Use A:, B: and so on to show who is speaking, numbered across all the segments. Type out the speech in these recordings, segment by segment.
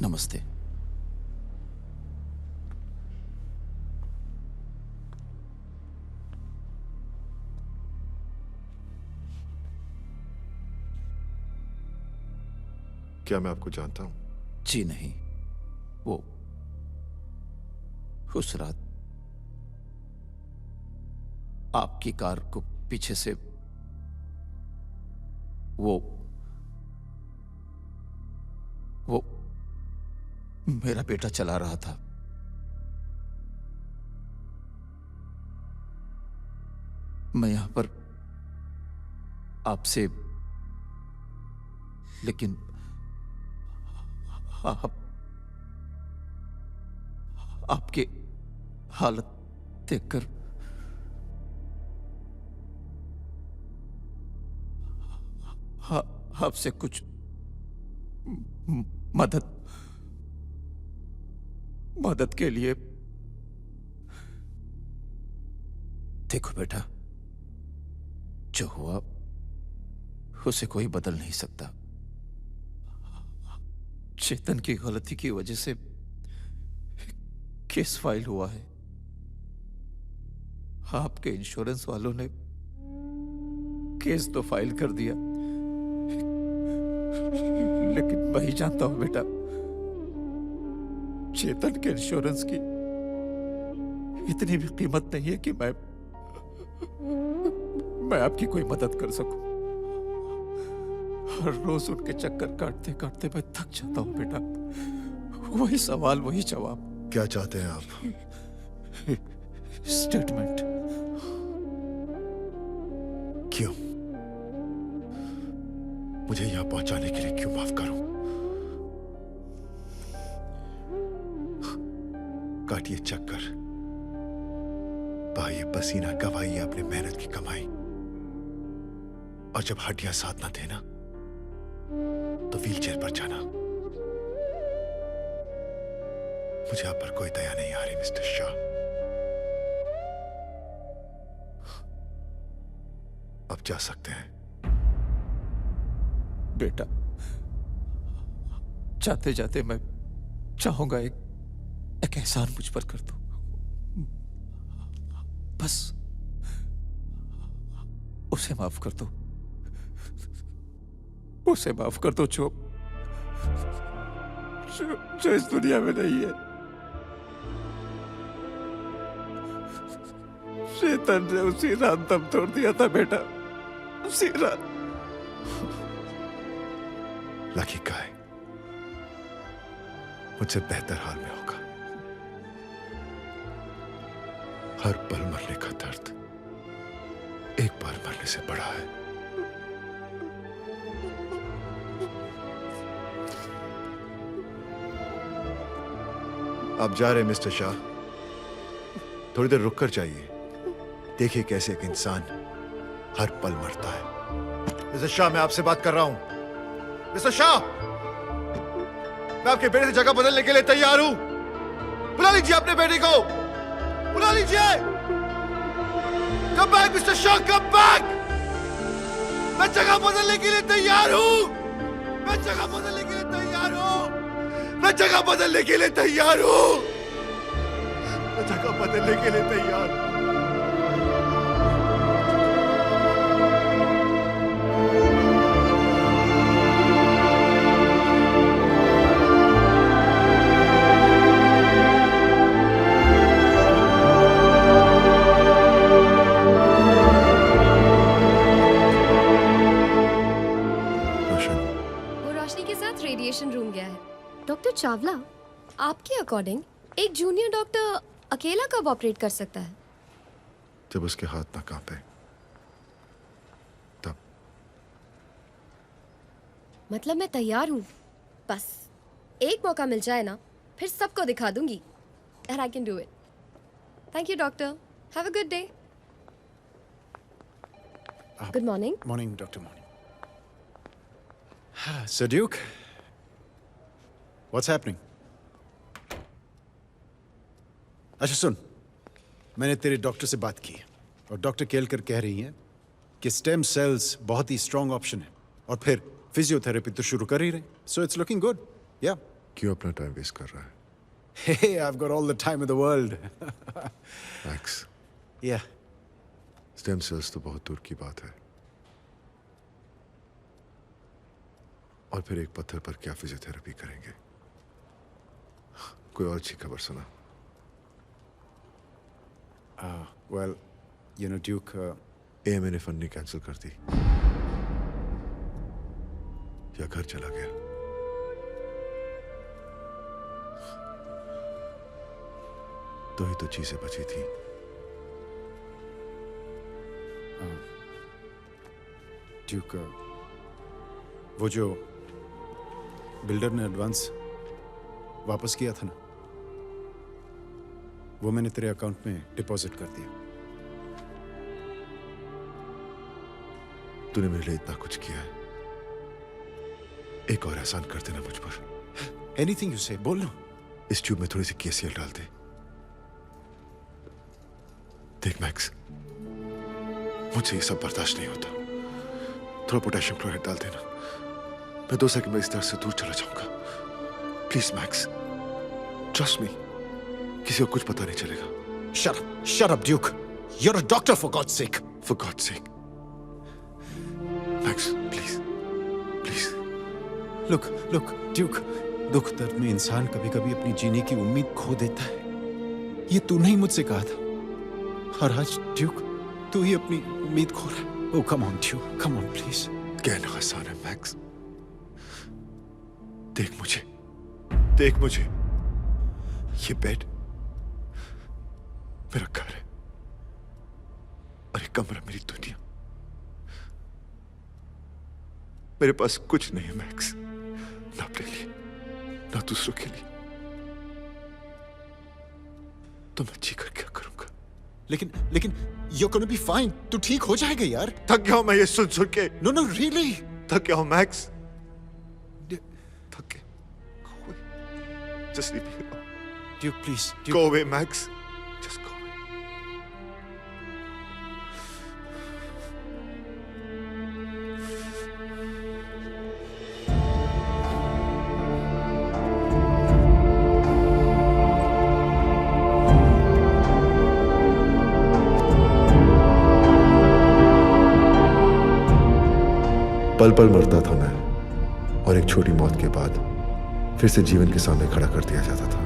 A: नमस्ते।
B: क्या मैं आपको जानता हूं?
A: जी नहीं, वो उस रात आपकी कार को पीछे से वो मेरा बेटा चला रहा था। मैं यहां पर आपसे, लेकिन आपके हालत देखकर आपसे कुछ मदद के लिए। देखो बेटा, जो हुआ उसे कोई बदल नहीं सकता। चेतन की गलती की वजह से केस फाइल हुआ है। आपके इंश्योरेंस वालों ने केस तो फाइल कर दिया, लेकिन मैं ही जानता हूं बेटा, चेतन के इंश्योरेंस की इतनी भी कीमत नहीं है कि मैं आपकी कोई मदद कर सकूं। हर रोज उनके चक्कर काटते काटते मैं थक जाता हूं बेटा। वही सवाल, वही जवाब।
B: क्या चाहते हैं आप?
A: स्टेटमेंट।
B: क्यों? मुझे यहां पहुंचाने के लिए क्यों माफ करूं? काटिए चक्कर, बहाइए पसीना, गवाइए अपनी मेहनत की कमाई, और जब हड्डियां साथ ना देना तो व्हीलचेयर पर जाना। मुझे आप पर कोई दया नहीं आ रही मिस्टर शाह। अब जा सकते हैं।
A: बेटा, जाते जाते मैं चाहूंगा एक एहसान मुझ पर कर दो। बस उसे माफ कर दो। उसे माफ कर दो जो इस दुनिया में नहीं है। चेतन ने उसी रात दम तोड़ दिया था बेटा, उसी रात।
B: लकी गाय मुझसे बेहतर हाल में होगा। हर पल मरने का दर्द एक बार मरने से बड़ा है। आप जा रहे हैं मिस्टर शाह? थोड़ी देर रुक कर जाइए, देखिए कैसे एक इंसान हर पल मरता है। मिस्टर शाह, मैं आपसे बात कर रहा हूं। मिस्टर शाह, मैं आपके बेटे से जगह बदलने के लिए तैयार हूं। बुला लीजिए अपने बेटे को, बुला लीजिए। Come back mister Shah, come back. मैं जगह बदलने के लिए तैयार हूं। मैं जगह बदलने के लिए तैयार हूं। मैं जगह बदलने के लिए तैयार हूं। मैं जगह बदलने के लिए तैयार हूं।
C: रेडिएशन रूम गया है। डॉक्टर चावला, आपके अकॉर्डिंग एक जूनियर डॉक्टर अकेला कब ऑपरेट कर सकता है?
B: जब उसके हाथ ना कांपे, तब।
C: मतलब मैं तैयार हूँ, बस एक मौका मिल जाए ना, फिर सबको दिखा दूंगी and I can do it. Thank you, doctor. Have a good day. Good morning.
D: Morning, Dr. Morning. Sir Duke, what's happening? अच्छा सुन, मैंने तेरे डॉक्टर से बात की है और डॉक्टर केलकर कह रही हैं कि स्टेम सेल्स बहुत ही स्ट्रॉन्ग ऑप्शन है और फिर फिजियोथेरेपी तो शुरू कर ही रहे, सो इट्स लुकिंग गुड। या
B: क्यों अपना टाइम वेस्ट कर रहा है?
D: Hey, I've got all the time in the world.
B: Max,
D: Yeah.
B: Stem cells तो बहुत दूर की बात है, और फिर एक पत्थर पर क्या फिजियोथेरेपी करेंगे? कोई और अच्छी खबर सुना?
D: Well, you know, Duke,
B: ए मैंने फंडिंग कैंसिल कर दी या घर चला गया? तो ही तो चीजें बची थी।
D: Duke, वो जो बिल्डर ने एडवांस वापस किया था ना, वो मैंने तेरे अकाउंट में डिपॉजिट कर दिया।
B: तूने मेरे लिए इतना कुछ किया है, एक और एहसान कर देना मुझ पर।
D: Anything you say, बोल लो।
B: इस ट्यूब में थोड़ी सी केसीएल डाल दे। देख मैक्स, मुझसे ये सब बर्दाश्त नहीं होता। थोड़ा पोटेशियम क्लोराइड डाल देना, मैं 2 सेकंड में इस तरह से दूर चला जाऊंगा। प्लीज मैक्स, ट्रस्ट मी, किसी को कुछ पता नहीं चलेगा।
D: Shut up, Duke. You're a doctor, for God's sake.
B: For God's sake. Max, please, please.
D: Look, Duke. दुख दर्द में इंसान कभी-कभी अपनी जीने की उम्मीद खो देता है। ये तूने ही मुझसे कहा था, और आज ड्यूक तू ही अपनी उम्मीद खो रहा है। Oh, come on, Duke. Come on, please.
B: कहना आसान है मैक्स। देख मुझे, ये बेड मेरा घर है, और ये कमरा मेरी दुनिया। मेरे पास कुछ नहीं है मैक्स, ना अपने लिए, ना दूसरों के लिए। तो मैं जी कर क्या करूंगा?
D: लेकिन you're gonna be fine. तू ठीक हो जाएगा यार।
B: थक गया हूं मैं ये सुन के।
D: No, really.
B: थक गया हूं मैक्स, थक गया। Go away. Just leave me alone.
D: Duke, please. Duke.
B: Go away, Max. Just go away. पल पल मरता था मैं, और एक छोटी मौत के बाद फिर से जीवन के सामने खड़ा कर दिया जाता था।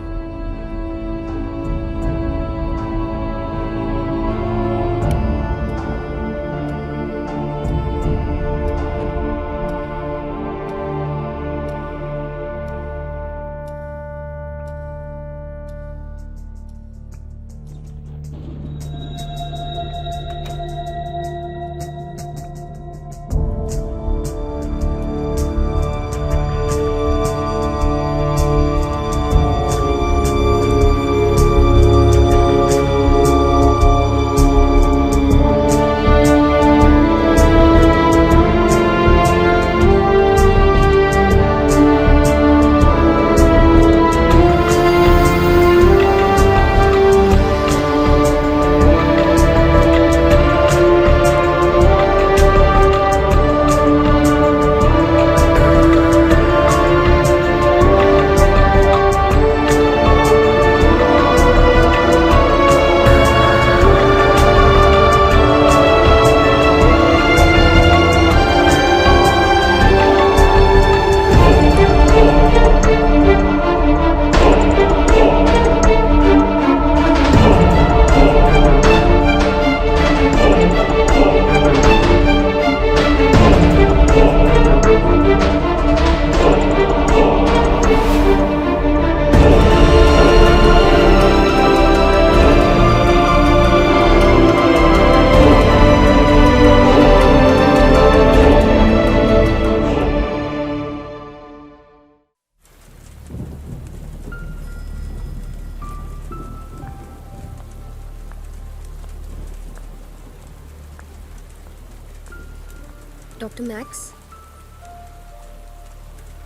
C: Dr. Max?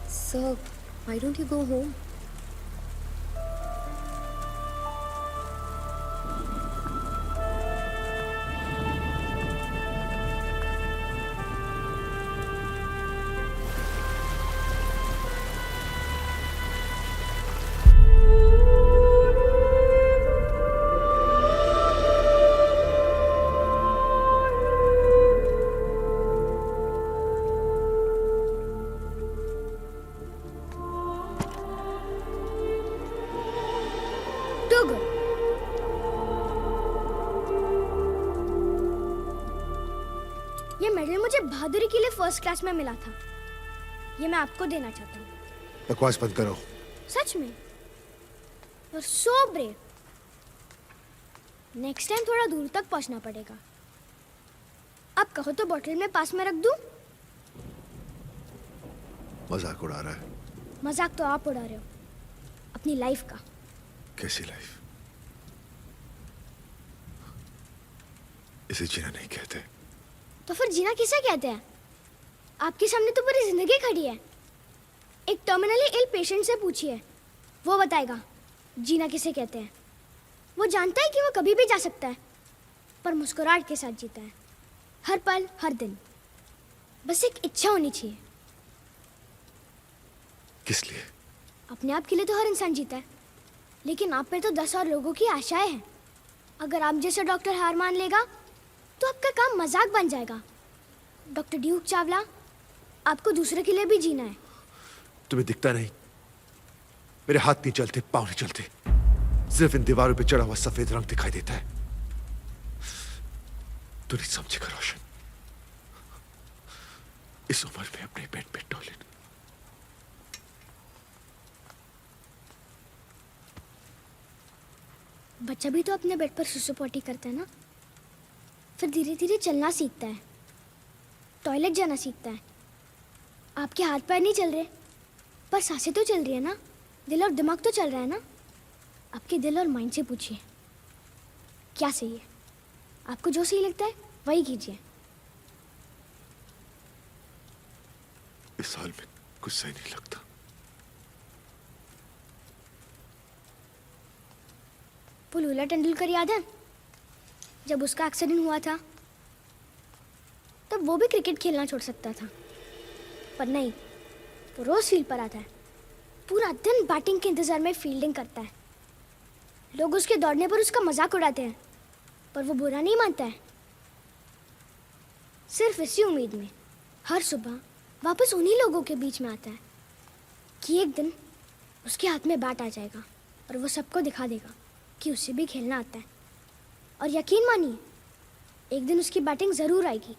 C: Sir, why don't you go home?
E: ये मेडल मुझे बहादुरी के लिए फर्स्ट क्लास में मिला था। ये मैं आपको देना चाहता हूँ।
B: बकवास बंद करो।
E: सच में। और सो ब्रेव। नेक्स्ट टाइम थोड़ा दूर तक पहुंचना पड़ेगा। आप कहो तो बोतल में पास में रख दूं?
B: मजाक उड़ा रहा है।
E: मजाक तो आप उड़ा रहे हो, अपनी लाइफ का।
B: कैसी लाइफ? इसे जीना नहीं कहते।
E: तो फिर जीना किसे कहते हैं? आपके सामने तो पूरी जिंदगी खड़ी है। एक टर्मिनली इल पेशेंट से पूछिए, वो बताएगा जीना किसे कहते हैं। वो जानता है कि वो कभी भी जा सकता है, पर मुस्कुराहट के साथ जीता है, हर पल हर दिन। बस एक इच्छा होनी चाहिए।
B: किस लिए?
E: अपने आप के लिए तो हर इंसान जीता है, लेकिन आप पे तो 10 और लोगों की आशाएं हैं। अगर आप जैसे डॉक्टर हार मान लेगा तो आपका काम मजाक बन जाएगा। डॉक्टर ड्यूक चावला, आपको दूसरे के लिए भी जीना है।
B: तुम्हें दिखता नहीं? मेरे हाथ नहीं चलते, पाँव नहीं चलते, सिर्फ इन दीवारों पे चढ़ा हुआ सफेद रंग दिखाई देता है। तू नहीं समझेगा रोशन, इस उम्र में अपने बेड पे टॉयलेट।
E: बच्चा भी तो अपने बेड पर सुसु पोटी करता है ना, फिर धीरे धीरे चलना सीखता है, टॉयलेट जाना सीखता है। आपके हाथ पैर नहीं चल रहे, पर सांसें तो चल रही है ना, दिल और दिमाग तो चल रहा है ना। आपके दिल और माइंड से पूछिए क्या सही है। आपको जो सही लगता है वही कीजिए।
B: इस हाल में कुछ सही नहीं लगता।
E: वो लूला तेंदुलकर याद है? जब उसका एक्सीडेंट हुआ था तब वो भी क्रिकेट खेलना छोड़ सकता था, पर नहीं, वो रोज फील्ड पर आता है, पूरा दिन बैटिंग के इंतजार में फील्डिंग करता है। लोग उसके दौड़ने पर उसका मजाक उड़ाते हैं, पर वो बुरा नहीं मानता है। सिर्फ इसी उम्मीद में हर सुबह वापस उन्हीं लोगों के बीच में आता है कि एक दिन उसके हाथ में बैट आ जाएगा और वो सबको दिखा देगा कि उसे भी खेलना आता है। और यकीन मानिए, एक दिन उसकी बैटिंग जरूर आएगी।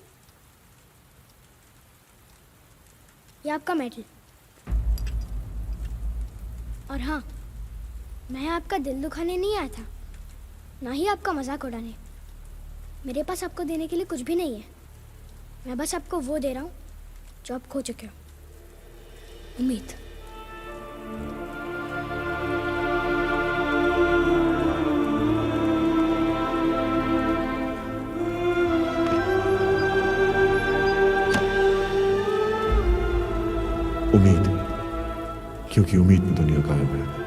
E: ये आपका मेडल। और हाँ, मैं आपका दिल दुखाने नहीं आया था, ना ही आपका मजाक उड़ाने। मेरे पास आपको देने के लिए कुछ भी नहीं है। मैं बस आपको वो दे रहा हूँ जो आप खो चुके हो, उम्मीद।
B: उम्मीद, क्योंकि उम्मीद में दुनिया कायम है।